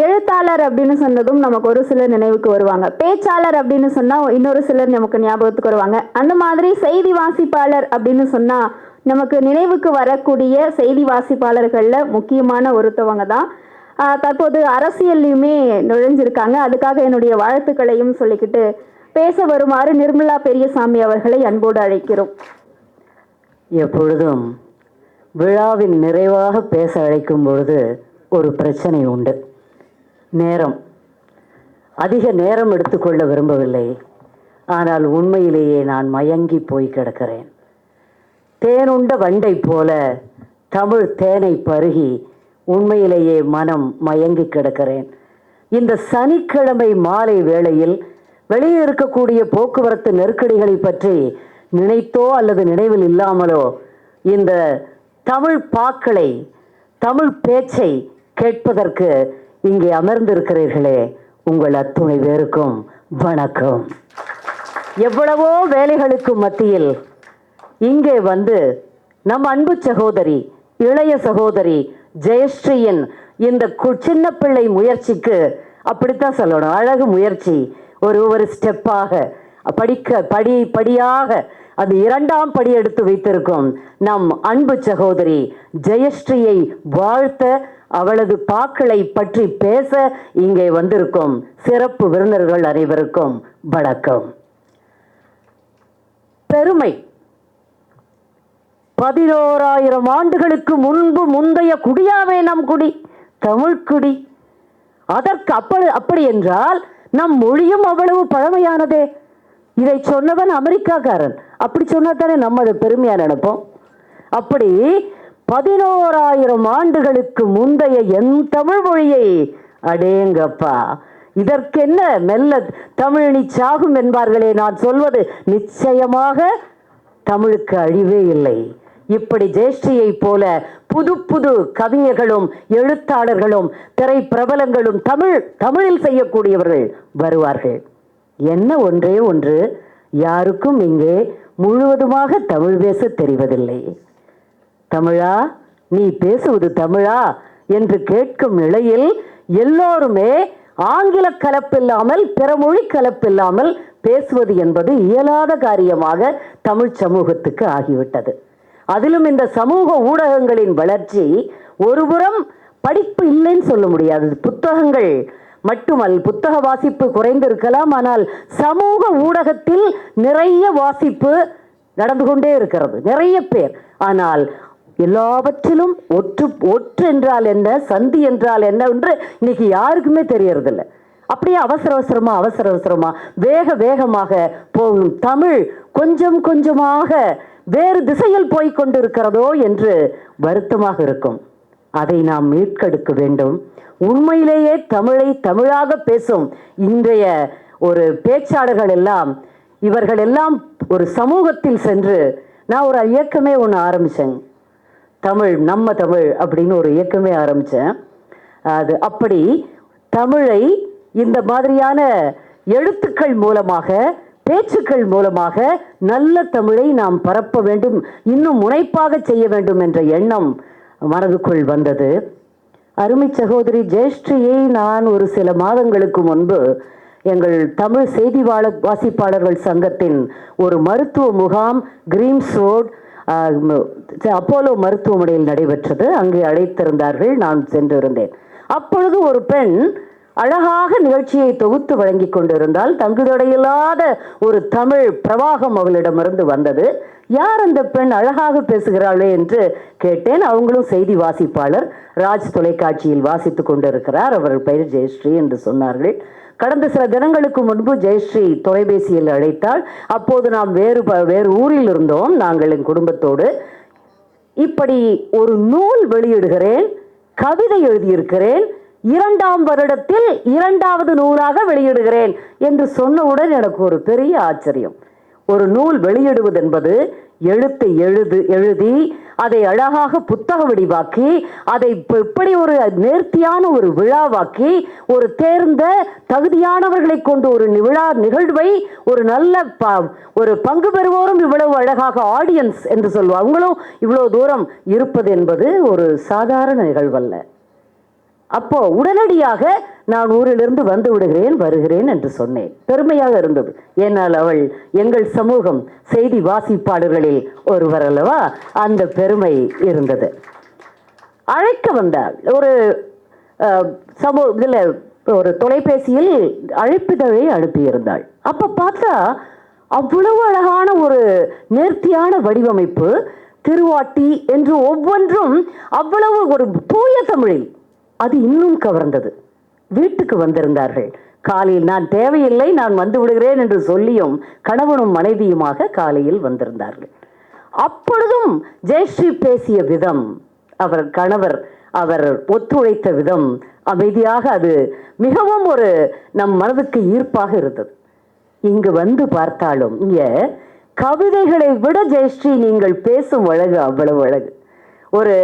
எழுத்தாளர் அப்படின்னு சொன்னதும் நமக்கு ஒரு சிலர் நினைவுக்கு வருவாங்க. பேச்சாளர் அப்படின்னு சொன்னா இன்னொரு சிலர் நமக்கு ஞாபகத்துக்கு வருவாங்க. அந்த மாதிரி செய்தி வாசிப்பாளர் அப்படின்னு சொன்னா நமக்கு நினைவுக்கு வரக்கூடிய செய்தி வாசிப்பாளர்கள்ல முக்கியமான ஒருத்தவங்க தான். தற்போது அரசியல்லையுமே நுழைஞ்சிருக்காங்க. அதுக்காக என்னுடைய வாழ்த்துக்களையும் சொல்லிக்கிட்டு பேச வருமாறு நிர்மலா பெரியசாமி அவர்களை அன்போடு அழைக்கிறோம். எப்பொழுதும் விழாவின் நிறைவாக பேச அழைக்கும் பொழுது ஒரு பிரச்சனை உண்டு. நேரம். அதிக நேரம் எடுத்துக்கொள்ள விரும்பவில்லை. ஆனால் உண்மையிலேயே நான் மயங்கி போய் கிடக்கிறேன். தேனுண்ட வண்டை போல தமிழ் தேனை பருகி உண்மையிலேயே மனம் மயங்கி கிடக்கிறேன். இந்த சனிக்கிழமை மாலை வேளையில் வெளியே இருக்கக்கூடிய போக்குவரத்து நெருக்கடிகளை பற்றி நினைத்தோ அல்லது நினைவில் இல்லாமலோ இந்த தமிழ் பாக்களை, தமிழ் பேச்சை கேட்பதற்கு இங்கே அமர்ந்திருக்கிறீர்களே, உங்கள் அத்துணை பேருக்கும் வணக்கம். எவ்வளவோ வேலைகளுக்கு மத்தியில் இங்கே வந்து நம் அன்பு சகோதரி, இளைய சகோதரி ஜெயஸ்ரீயின் இந்த சின்ன பிள்ளை முயற்சிக்கு, அப்படித்தான் சொல்லணும், அழகு முயற்சி, ஒரு ஸ்டெப்பாக படியாக அது இரண்டாம் படி எடுத்து வைத்திருக்கும் நம் அன்பு சகோதரி ஜெயஸ்ரீயை வாழ்த்த, அவளது பாக்களை பற்றி பேச இங்கே வந்திருக்கும் சிறப்பு விருந்தினர்கள் அனைவருக்கும் வணக்கம். பெருமை. 11,000 ஆண்டுகளுக்கு முந்தைய குடியாவே நம் குடி, தமிழ் குடி. அதற்கு அப்படி என்றால் நம் மொழியும் அவ்வளவு பழமையானதே. இதை சொன்னவன் அமெரிக்காக்காரன். அப்படி சொன்னா தானே நம்ம அதை பெருமையா நினைப்போம். அப்படி 11,000 ஆண்டுகளுக்கு முந்தைய என் தமிழ் மொழியை, அடேங்கப்பா, இதற்கென்ன மெல்ல தமிழினி சாகும் என்பார்களே, நான் சொல்வது நிச்சயமாக தமிழுக்கு அழிவே இல்லை. இப்படி ஜெயஸ்ரீயை போல புது புது கவிஞர்களும் எழுத்தாளர்களும் திரை பிரபலங்களும் தமிழில் செய்யக்கூடியவர்கள் வருவார்கள். என்ன ஒன்றே ஒன்று, யாருக்கும் இங்கே முழுவதுமாக தமிழ் பேச தெரிவதில்லை. தமிழா, நீ பேசுவது தமிழா என்று கேட்கும் நிலையில் எல்லோருமே ஆங்கில கலப்பில்லாமல், பிற மொழி கலப்பில்லாமல் பேசுவது என்பது இயலாத காரியமாக தமிழ் சமூகத்துக்கு ஆகிவிட்டது. அதிலும் இந்த சமூக ஊடகங்களின் வளர்ச்சி, ஒருபுறம் படிப்பு இல்லைன்னு சொல்ல முடியாது, புத்தகங்கள் மட்டுமல், புத்தக வாசிப்பு குறைந்திருக்கலாம், ஆனால் சமூக ஊடகத்தில் நிறைய வாசிப்பு நடந்து கொண்டே இருக்கிறது, நிறைய பேர். ஆனால் எல்லாவற்றிலும் ஒற்று என்றால் என்ன, சந்தி என்றால் என்ன என்று இன்னைக்கு யாருக்குமே தெரியறதில்லை. அப்படியே அவசர அவசரமா வேகமாக போகும் தமிழ் கொஞ்சம் கொஞ்சமாக வேறு திசையில் போய்கொண்டிருக்கிறதோ என்று வருத்தமாக இருக்கும். அதை நாம் மீட்கெடுக்க வேண்டும். உண்மையிலேயே தமிழை தமிழாக பேசும் இன்றைய ஒரு பேச்சாளர்கள் எல்லாம், இவர்கள் எல்லாம் ஒரு சமூகத்தில் சென்று, நான் ஒரு இயக்கமே ஒன்று ஆரம்பித்தேன், தமிழ் நம்ம தமிழ் அப்படின்னு ஒரு இயக்கமே ஆரம்பித்தேன். அது அப்படி தமிழை இந்த மாதிரியான எழுத்துக்கள் மூலமாக, பேச்சுக்கள் மூலமாக நல்ல தமிழை நாம் பரப்ப வேண்டும், இன்னும் முனைப்பாக செய்ய வேண்டும் என்ற எண்ணம் மனதுக்குள் வந்தது. அருமை சகோதரி ஜெயஸ்ரீயை நான் ஒரு சில மாதங்களுக்கு முன்பு எங்கள் தமிழ் செய்தி வாசிப்பாளர்கள் சங்கத்தின் ஒரு மருத்துவ முகாம் கிரீம்ஸ்ரோட் அப்போலோ மருத்துவமனையில் நடைபெற்றது. அங்கே அழைத்திருந்தார்கள், நான் சென்றிருந்தேன். அப்பொழுது ஒரு பெண் அழகாக நிகழ்ச்சியை தொகுத்து வழங்கி கொண்டிருந்தால், தங்குதடையில்லாத ஒரு தமிழ் பிரவாகம் அவளிடமிருந்து வந்தது. யார் அந்த பெண், அழகாக பேசுகிறாளே என்று கேட்டேன். அவங்களும் செய்தி வாசிப்பாளர், ராஜ் தொலைக்காட்சியில் வாசித்து கொண்டிருக்கிறார், அவர் பெயர் ஜெயஸ்ரீ என்று சொன்னார்கள். கடந்த சில தினங்களுக்கு முன்பு ஜெயஸ்ரீ தொலைபேசியில் அழைத்தாள். அப்போது நாம் வேறு ஊரில் இருந்தோம், நாங்கள் என் குடும்பத்தோடு. இப்படி ஒரு நூல் வெளியிடுகிறேன், கவிதை எழுதியிருக்கிறேன், 2ஆம் வருடத்தில் 2வது நூலாக வெளியிடுகிறேன் என்று சொன்னவுடன் எனக்கு ஒரு பெரிய ஆச்சரியம். ஒரு நூல் வெளியிடுவது என்பது எழுத்தை எழுதி அதை அழகாக புத்தக வடிவாக்கி, அதை இப்படி ஒரு நேர்த்தியான ஒரு விழாவாக்கி, ஒரு தேர்ந்த தகுதியானவர்களை கொண்டு ஒரு விழா நிகழ்வை, ஒரு நல்ல ஒரு பங்கு பெறுவோரும் இவ்வளவு அழகாக ஆடியன்ஸ் என்று சொல்லுவோம், அவங்களும் இவ்வளவு தூரம் இருப்பது என்பது ஒரு சாதாரண நிகழ்வல்ல. அப்போ உடனடியாக நான் ஊரிலிருந்து வந்து விடுகிறேன், வருகிறேன் என்று சொன்னேன். பெருமையாக இருந்தது. ஏனால் அவள் எங்கள் சமூகம் செய்தி வாசிப்பாளர்களில் ஒருவர் அல்லவா, அந்த பெருமை இருந்தது. அழைக்க வந்தாள். ஒரு இதில் ஒரு தொலைபேசியில் அழைப்பிதழை அனுப்பியிருந்தாள். அப்போ பார்த்தா அவ்வளவு அழகான ஒரு நேர்த்தியான வடிவமைப்பு, திருவாட்டி என்று ஒவ்வொன்றும் அவ்வளவு ஒரு தூய தமிழில். அது இன்னும் கவர்ந்தது. வீட்டுக்கு வந்திருந்தார்கள். காலையில் நான் தேவையில்லை, நான் வந்து விடுகிறேன் என்று சொல்லியும் கணவனும் மனைவியுமாக காலையில் வந்திருந்தார்கள். அப்பொழுதும் ஜெயஸ்ரீ பேசிய விதம், அவர் கணவர் அவர் ஒத்துழைத்த விதம், அமைதியாக, அது மிகவும் ஒரு நம் மனதுக்கு ஈர்ப்பாக இருந்தது. இங்கு வந்து பார்த்தாலும் இங்க கவிதைகளை விட ஜெயஸ்ரீ நீங்கள் பேசும் அழகு அவ்வளவு அழகு. ஒரு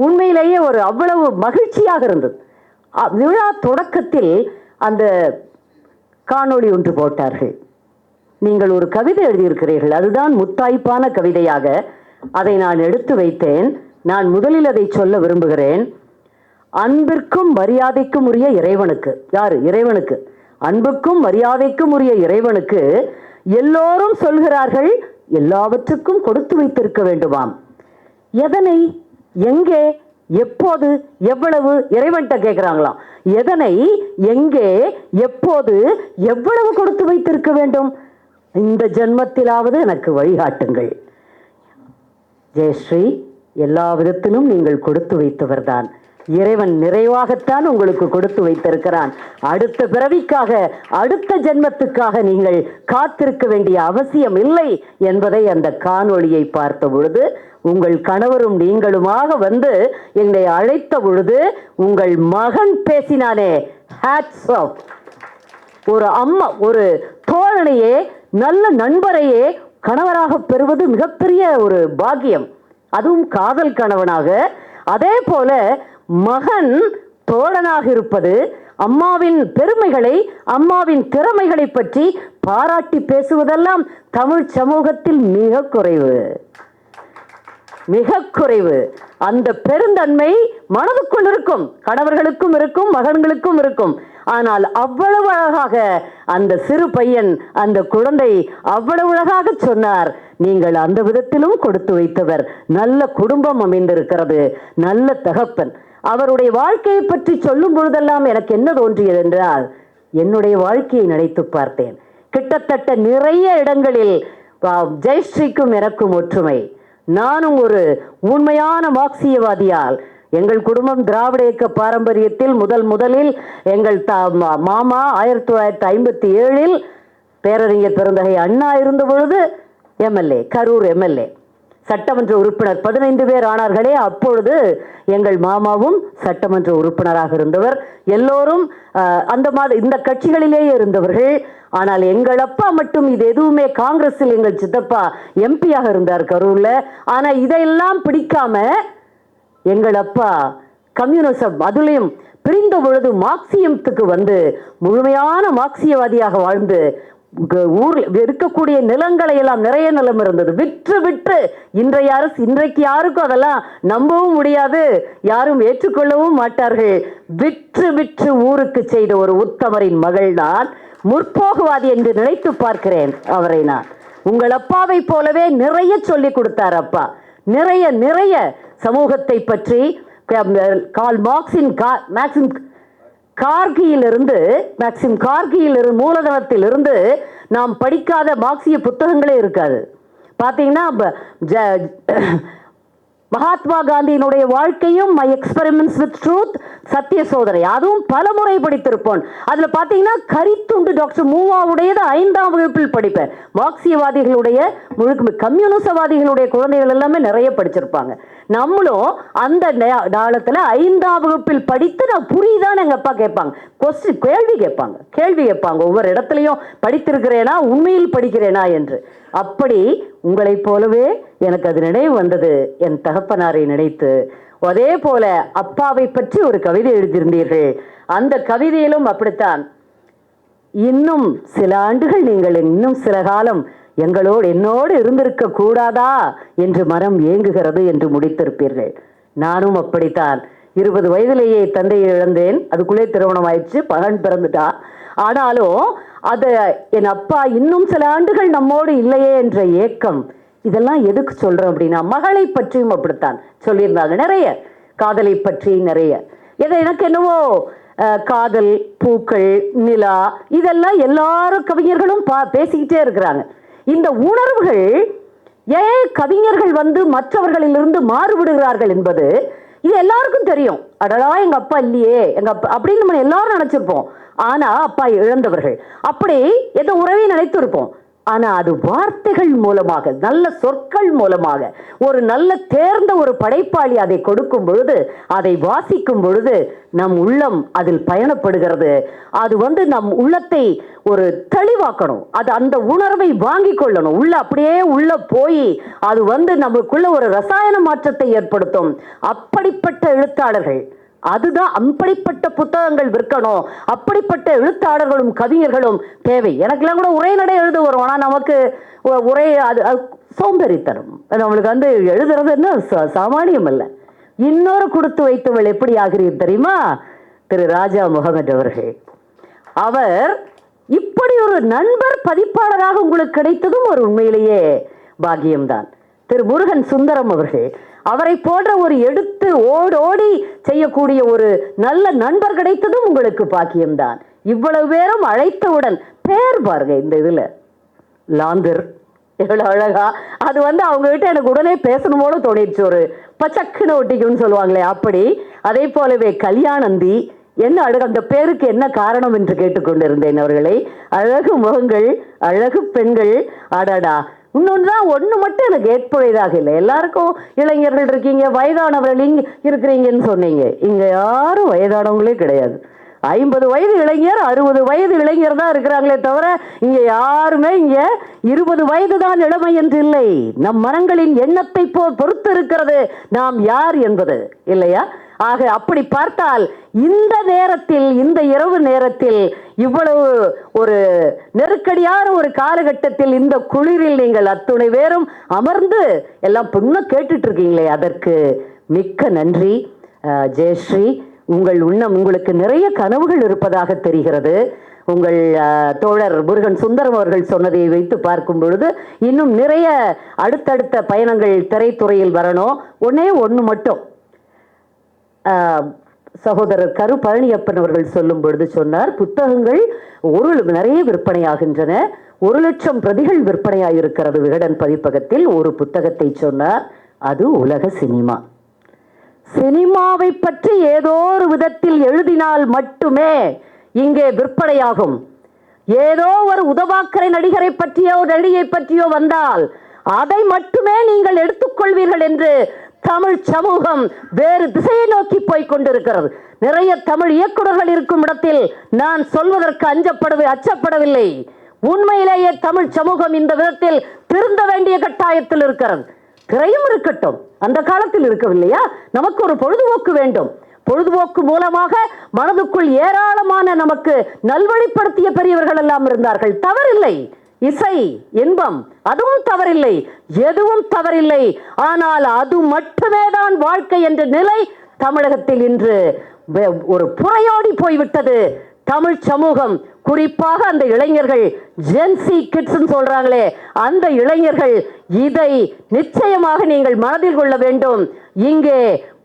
உண்மையிலேயே ஒரு அவ்வளவு மகிழ்ச்சியாக இருந்தது. விழா தொடக்கத்தில் அந்த காணொளி ஒன்று போட்டார்கள். நீங்கள் ஒரு கவிதை எழுதியிருக்கிறீர்கள், அதுதான் முத்தாய்ப்பான கவிதையாக. அதை நான் எடுத்து வைத்தேன். நான் முதலில் அதை சொல்ல விரும்புகிறேன். அன்பிற்கும் மரியாதைக்கும் உரிய இறைவனுக்கு, யாரு? இறைவனுக்கு. அன்புக்கும் மரியாதைக்கும் உரிய இறைவனுக்கு எல்லோரும் சொல்கிறார்கள் எல்லாவற்றுக்கும் கொடுத்து வைத்திருக்க வேண்டுமாம். எதனை, எங்கே, எப்போது, எவ்வளவு? இறைவன்கிட்ட கேட்கிறாங்களாம். எதனை, எங்கே, எப்போது, எவ்வளவு கொடுத்து வைத்திருக்க வேண்டும்? இந்த ஜென்மத்திலாவது எனக்கு வழிகாட்டுங்கள். ஜெயஸ்ரீ, எல்லா விதத்திலும் நீங்கள் கொடுத்து வைத்தவர்தான். இறைவன் நிறைவாகத்தான் உங்களுக்கு கொடுத்து வைத்திருக்கிறான். அடுத்த பிறவிக்காக, அடுத்த ஜென்மத்துக்காக நீங்கள் காத்திருக்க வேண்டிய அவசியம் இல்லை என்பதை அந்த காணொளியை பார்த்த பொழுது, உங்கள் கணவரும் நீங்களுமாக வந்து என்னை அழைத்த பொழுது, உங்கள் மகன் பேசினானே, ஹேட்ஸ் ஆஃப். ஒரு அம்மா, ஒரு தோழனையே, நல்ல நண்பரையே கணவராக பெறுவது மிகப்பெரிய ஒரு பாக்கியம். அதுவும் காதல் கணவனாக. அதே போல மகன் தோழனாக இருப்பது, அம்மாவின் பெருமைகளை, அம்மாவின் திறமைகளை பற்றி பாராட்டி பேசுவதெல்லாம் தமிழ் சமூகத்தில் மிக குறைவு, மிக குறைவு. அந்த பெருந்தன்மை மனதுக்குள் இருக்கும், கணவர்களுக்கும் இருக்கும், மகன்களுக்கும் இருக்கும். ஆனால் அவ்வளவு அழகாக அந்த சிறு பையன், அந்த குழந்தை அவ்வளவு அழகாக சொன்னார். நீங்கள் அந்த விதத்திலும் கொடுத்து வைத்தவர். நல்ல குடும்பம் அமைந்திருக்கிறது, நல்ல தகப்பன். அவருடைய வாழ்க்கையை பற்றி சொல்லும் பொழுதெல்லாம் எனக்கு என்ன தோன்றியது என்றால், என்னுடைய வாழ்க்கையை நினைத்து பார்த்தேன். கிட்டத்தட்ட நிறைய இடங்களில் ஜெயஸ்ரீக்கும் எனக்கும் ஒற்றுமை. நானும் ஒரு உண்மையான மார்க்சியவாதியால், எங்கள் குடும்பம் திராவிட இயக்க பாரம்பரியத்தில் முதலில் எங்கள் மாமா 1957 பேரறிஞர் பெருந்தகை அண்ணா இருந்த பொழுது எம்எல்ஏ, கரூர் எம்எல்ஏ, சட்டமன்ற உறுப்பினர் 15 பேர் ஆனார்களே, அப்பொழுது எங்கள் மாமாவும் சட்டமன்ற உறுப்பினராக இருந்தவர். எல்லோரும் அந்த மாதிரி இந்த கட்சிகளிலேயே இருந்தவர்கள். ஆனால் எங்கள் அப்பா மட்டும் இது எதுவுமே, காங்கிரஸில் எங்கள் சித்தப்பா எம்பியாக இருந்தார் கரூர்ல. ஆனா இதையெல்லாம் பிடிக்காம எங்கள் அப்பா கம்யூனிசம், அதுலயும் பிரிந்த பொழுது மார்க்சியத்துக்கு வந்து முழுமையான மார்க்சியவாதியாக வாழ்ந்து, ஊரில் இருக்கக்கூடிய நிலங்களை எல்லாம், நிறைய நிலம் இருந்தது, விற்று இன்றைக்கு யாருக்கும் அதெல்லாம் நம்பவும் முடியாது, யாரும் ஏற்றுக்கொள்ளவும் மாட்டார்கள். விற்று ஊருக்கு செய்த ஒரு உத்தமரின் மகள் தான் முற்போக்குவாதி என்று நினைத்து பார்க்கிறேன் அவரை நான். உங்கள் அப்பாவை போலவே நிறைய சொல்லி கொடுத்தார் அப்பா. நிறைய சமூகத்தை பற்றி. கார்ல் மார்க்சின் கார்கியிலிருந்து, மூலதனத்திலிருந்து நாம் படிக்காத மார்க்சிய புத்தகங்களே இருக்காது. பார்த்தீங்கன்னா மகாத்மா காந்தியினுடைய வாழ்க்கையும், மை எக்ஸ்பெரிமெண்ட்ஸ் வித் ட்ரூத், சத்திய சோதனை, அதுவும் பல முறை படித்திருப்போம். அதில் பார்த்தீங்கன்னா கரித்துண்டு டாக்டர் மூவாவுடையது 5ஆம் வகுப்பில் படிப்பேன். மார்க்சியவாதிகளுடைய, கம்யூனிசவாதிகளுடைய குழந்தைகள் எல்லாமே நிறைய படிச்சிருப்பாங்க. நம்மளும் அந்த காலத்தில் 5ஆம் வகுப்பில் படித்து, நான் புரியுதான்னு எங்கள் அப்பா கேட்பாங்க. கேள்வி கேட்பாங்க ஒவ்வொரு இடத்துலையும், படித்திருக்கிறேனா, உண்மையில் படிக்கிறேனா என்று. அப்படி உங்களைப் போலவே எனக்கு அது நினைவு வந்தது, என் தகப்பனாரை நினைத்து. அதே போல அப்பாவை பற்றி ஒரு கவிதை எழுதியிருந்தீர்கள். அந்த கவிதையிலும் அப்படித்தான், இன்னும் சில ஆண்டுகள், நீங்கள் இன்னும் சில காலம் என்னோடு இருந்திருக்க கூடாதா என்று மனம் ஏங்குகிறது என்று முடித்திருப்பீர்கள். நானும் அப்படித்தான். 20 வயதிலேயே தந்தையை இழந்தேன், அதுக்குள்ளே திருமணம் ஆயிடுச்சு, மகன் பிறந்துட்டா. ஆனாலும் அது என் அப்பா இன்னும் சில ஆண்டுகள் நம்மோடு இல்லையே என்ற ஏக்கம். இதெல்லாம் எதுக்கு சொல்றோம் அப்படின்னா, மகளை பற்றியும் அப்படித்தான் சொல்லியிருந்தாங்க, நிறைய காதலை பற்றி நிறைய. எனக்கு என்னவோ காதல், பூக்கள், நிலா, இதெல்லாம் எல்லாரும் கவிஞர்களும் பேசிக்கிட்டே இருக்கிறாங்க. இந்த உணர்வுகள் ஏன் கவிஞர்கள் மற்றவர்களிலிருந்து மாறுபடுகிறார்கள் என்பது இது எல்லாருக்கும் தெரியும். அடடா எங்க அப்பா இல்லையே, எங்க அப்பா அப்படின்னு நம்ம எல்லாரும் நினைச்சிருப்போம். ஆனா அப்பா இழந்தவர்கள் அப்படி எந்த உறவையும் நினைத்து இருப்போம். ஆனா அது வார்த்தைகள் மூலமாக, நல்ல சொற்கள் மூலமாக, ஒரு நல்ல தேர்ந்த ஒரு படைப்பாளி அதை கொடுக்கும் பொழுது, அதை வாசிக்கும் பொழுது நம் உள்ளம் அதில் பயணப்படுகிறது. அது நம் உள்ளத்தை ஒரு தெளிவாக்கணும். அது அந்த உணர்வை வாங்கி கொள்ளணும். உள்ள அப்படியே உள்ள போய் அது நமக்குள்ள ஒரு ரசாயன மாற்றத்தை ஏற்படுத்தும். அப்படிப்பட்ட எழுத்தாளர்கள், அதுதான், அப்படிப்பட்ட புத்தகங்கள் விற்கணும். அப்படிப்பட்ட எழுத்தாளர்களும் கவிஞர்களும் தேவை. எனக்கெல்லாம் கூட உரைநடை எழுத வரும். ஆனால் நமக்கு உரை அது சோம்பேறித்தனம். நம்மளுக்கு எழுதுறதுன்னு சாமானியம் இல்லை. இன்னொரு கொடுத்து வைத்தவள் எப்படி ஆகிறீர் தெரியுமா? திரு ராஜா முகமது அவர்கள். அவர் இப்படி ஒரு நண்பர் பதிப்பாளராக உங்களுக்கு கிடைத்ததும் ஒரு உண்மையிலேயே பாக்கியம்தான். திரு முருகன் சுந்தரம் அவர்கள், அவரை போன்ற ஒரு எடுத்து ஓடோடி செய்யக்கூடிய ஒரு நல்ல நண்பர் கிடைத்ததும் உங்களுக்கு பாக்கியம்தான். இவ்வளவு பேரும் அழைத்தவுடன் பேர் பாருங்க, இந்த இதுல லாந்தர் எவ்வளவு அழகா. அது அவங்க கிட்ட எனக்கு உடனே பேசணும் போல தோணிடுச்சு. ஒரு பச்சக்குன்னு ஒட்டிக்குன்னு சொல்லுவாங்களே அப்படி. அதே போலவே கல்யாணந்தி, என்ன அழகு, அந்த பேருக்கு என்ன காரணம் என்று கேட்டுக்கொண்டிருந்தேன் அவர்களை. அழகு முகங்கள், அழகு பெண்கள், அடடா. இன்னொன்றுதான், ஒன்று மட்டும் எனக்கு ஏற்புடையதாக இல்லை. எல்லாருக்கும் இளைஞர்கள் இருக்கீங்க, வயதானவர்கள் இருக்கிறீங்கன்னு சொன்னீங்க. இங்கே யாரும் வயதானவங்களே கிடையாது. 50 வயது இளைஞர், 60 வயது இளைஞர் தான் இருக்கிறாங்களே தவிர இங்கே யாருமே 20 வயது தான் இளமை என்று இல்லை. நம் மனங்களின் எண்ணத்தை பொறுத்து இருக்கிறது நாம் யார் என்பது, இல்லையா? ஆக அப்படி பார்த்தால் இந்த நேரத்தில், இந்த இரவு நேரத்தில், இவ்வளவு ஒரு நெருக்கடியான ஒரு காலகட்டத்தில், இந்த குளிரில் நீங்கள் அத்துணை பேரும் அமர்ந்து எல்லாம் புண்ண கேட்டுட்டு இருக்கீங்களே, அதற்கு மிக்க நன்றி. ஜெயஸ்ரீ, உங்கள் உங்களுக்கு நிறைய கனவுகள் இருப்பதாக தெரிகிறது. உங்கள் தோழர் முருகன் சுந்தரம் அவர்கள் சொன்னதை வைத்து பார்க்கும் பொழுது இன்னும் நிறைய அடுத்தடுத்த பயணங்கள் திரைத்துறையில் வரணும். ஒன்று மட்டும் சகோதரர் கரு பழனியப்பன் அவர்கள் சொல்லும் பொழுது சொன்னார், புத்தகங்கள் நிறைய விற்பனையாகின்றன, 1,00,000 பிரதிகள் விற்பனையாயிருக்கிறது விகடன் பதிப்பகத்தில். ஒரு புத்தகத்தை சொன்னார், அது உலக சினிமா. சினிமாவை பற்றி ஏதோ ஒரு விதத்தில் எழுதினால் மட்டுமே இங்கே விற்பனையாகும். ஏதோ ஒரு உதவாக்கரை நடிகரை பற்றியோ நடிகை பற்றியோ வந்தால் அதை மட்டுமே நீங்கள் எடுத்துக்கொள்வீர்கள் என்று தமிழ் சமூகம் வேறு திசையை நோக்கி போய் கொண்டிருக்கிறது. நிறைய தமிழ் இயக்குநர்கள் இருக்கும் இடத்தில் நான் சொல்வதற்கு அச்சப்படவில்லை. உண்மையிலேயே தமிழ் சமூகம் இந்த விதத்தில் திருந்த வேண்டிய கட்டாயத்தில் இருக்கிறது. திரையும் இருக்கட்டும், அந்த காலத்தில் இருக்கவில்லையா? நமக்கு ஒரு பொழுதுபோக்கு வேண்டும். பொழுதுபோக்கு மூலமாக மனதுக்குள் ஏராளமான நமக்கு நல்வழிப்படுத்திய பெரியவர்கள் எல்லாம் இருந்தார்கள். தவறில்லை. இசை, இன்பம், அதுவும் தவறில்லை, எதுவும் தவறில்லை. ஆனால் அது மட்டுமே தான் வாழ்க்கை என்ற நிலை தமிழகத்தில் இன்று ஒரு புறையோடி போய்விட்டது. தமிழ் சமூகம், குறிப்பாக அந்த இளைஞர்கள், ஜென்சி கிட்ஸ் சொல்றாங்களே, அந்த இளைஞர்கள் இதை நிச்சயமாக நீங்கள் மனதில் கொள்ள வேண்டும். இங்கே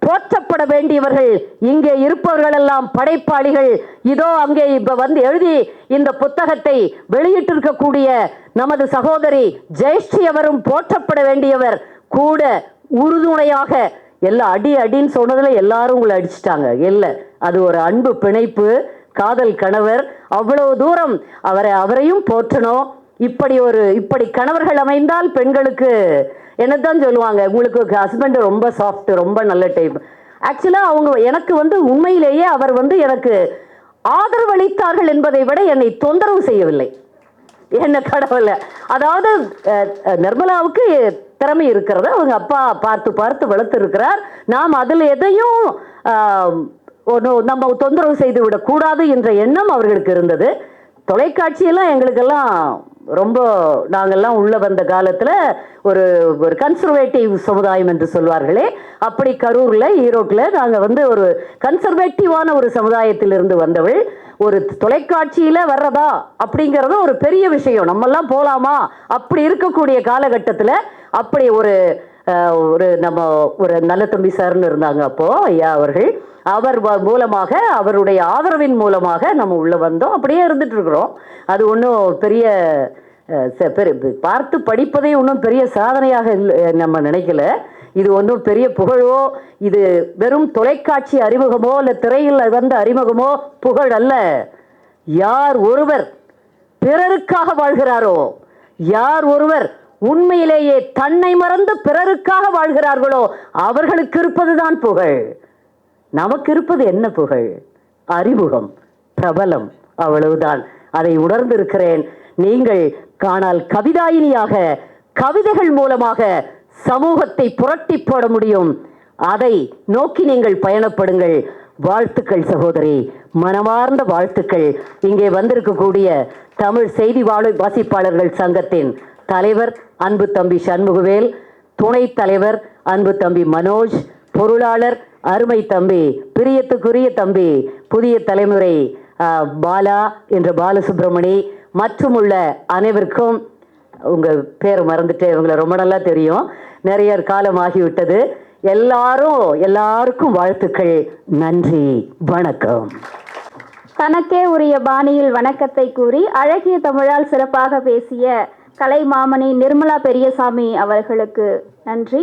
போற்றப்பட வேண்டியவர்கள், இங்கே இருப்பவர்கள் எல்லாம் படைப்பாளிகள். இதோ அங்கே எழுதி இந்த புத்தகத்தை வெளியிட்டிருக்கக்கூடிய நமது சகோதரி ஜெயஸ்ரீ அவரும் போற்றப்பட வேண்டியவர் கூட. உறுதுணையாக எல்லாம் அடின்னு சொன்னதுல எல்லாரும் உங்களை அடிச்சிட்டாங்க. இல்லை, அது ஒரு அன்பு பிணைப்பு, காதல் கணவர், அவ்வளவு தூரம் அவரையும் போற்றணும். இப்படி கணவர்கள் அமைந்தால் பெண்களுக்கு என்னதான் சொல்லுவாங்க, உங்களுக்கு ஹஸ்பண்ட் ரொம்ப சாஃப்ட், ரொம்ப நல்ல டைப். ஆக்சுவலா அவங்க எனக்கு உண்மையிலேயே அவர் எனக்கு ஆதரவு அளித்தார்கள் என்பதை விட என்னை தொந்தரவு செய்யவில்லை. என்ன கடவுள, அதாவது நிர்மலாவுக்கு திறமை இருக்கிறது, அவங்க அப்பா பார்த்து பார்த்து வளர்த்து இருக்கிறார். நாம் அதில் எதையும் நம்ம தொந்தரவு செய்து விடக்கூடாது என்ற எண்ணம் அவர்களுக்கு இருந்தது. தொலைக்காட்சியெல்லாம் எங்களுக்கெல்லாம் ரொம்ப நாங்கள்லாம் உள்ள வந்த காலத்தில் ஒரு ஒரு கன்சர்வேட்டிவ் சமுதாயம் என்று சொல்வார்களே, அப்படி கரூரில் ஈரோட்டில் நாங்கள் வந்து ஒரு கன்சர்வேட்டிவான ஒரு சமுதாயத்திலிருந்து வந்தவள். ஒரு தொலைக்காட்சியில் வர்றதா அப்படிங்கிறது ஒரு பெரிய விஷயம். நம்மெல்லாம் போகலாமா அப்படி இருக்கக்கூடிய காலகட்டத்தில் அப்படி ஒரு நம்ம ஒரு நல்ல தம்பி சார்னு இருந்தாங்க அப்போது ஐயா அவர்கள். அவர் மூலமாக அவருடைய ஆதரவின் மூலமாக நம்ம உள்ளே வந்தோம். அப்படியே இருந்துட்டு இருக்கிறோம். அது ஒன்றும் பெரிய பார்த்து படிப்பதே ஒன்றும் பெரிய சாதனையாக நம்ம நினைக்கல. இது ஒன்றும் பெரிய புகழோ, இது வெறும் தொலைக்காட்சி அறிமுகமோ இல்லை திரையில் வந்த அறிமுகமோ புகழ் அல்ல. யார் ஒருவர் பிறருக்காக வாழ்கிறாரோ, யார் ஒருவர் உண்மையிலேயே தன்னை மறந்து பிறருக்காக வாழ்கிறார்களோ அவர்களுக்கு இருப்பதுதான் புகழ். நமக்கு இருப்பது என்ன புகழ்? அறிமுகம், பிரபலம், அவ்வளவுதான். அதை உணர்ந்திருக்கிறேன். நீங்கள் காணால் கவிதாயினியாக கவிதைகள் மூலமாக சமூகத்தை புரட்டி போட முடியும். அதை நோக்கி நீங்கள் பயணப்படுங்கள். வாழ்த்துக்கள் சகோதரி, மனமார்ந்த வாழ்த்துக்கள். இங்கே வந்திருக்கக்கூடிய தமிழ் செய்தி வாசிப்பாளர்கள் சங்கத்தின் தலைவர் அன்பு தம்பி சண்முகவேல், துணைத் தலைவர் அன்பு தம்பி மனோஜ், பொருளாளர் அருமை தம்பி, பிரியத்துக்குரிய தம்பி, புதிய தலைமுறை பாலா என்ற பாலசுப்ரமணி மற்றும் உள்ள அனைவருக்கும், உங்கள் பேர் மறந்துட்டு உங்களை ரொம்ப நல்லா தெரியும், நிறைய காலம் ஆகிவிட்டது. எல்லாருக்கும் வாழ்த்துக்கள். நன்றி, வணக்கம். தனக்கே உரிய பாணியில் வணக்கத்தை கூறி அழகிய தமிழால் சிறப்பாக பேசிய கலைமாமணி நிர்மலா பெரியசாமி அவர்களுக்கு நன்றி.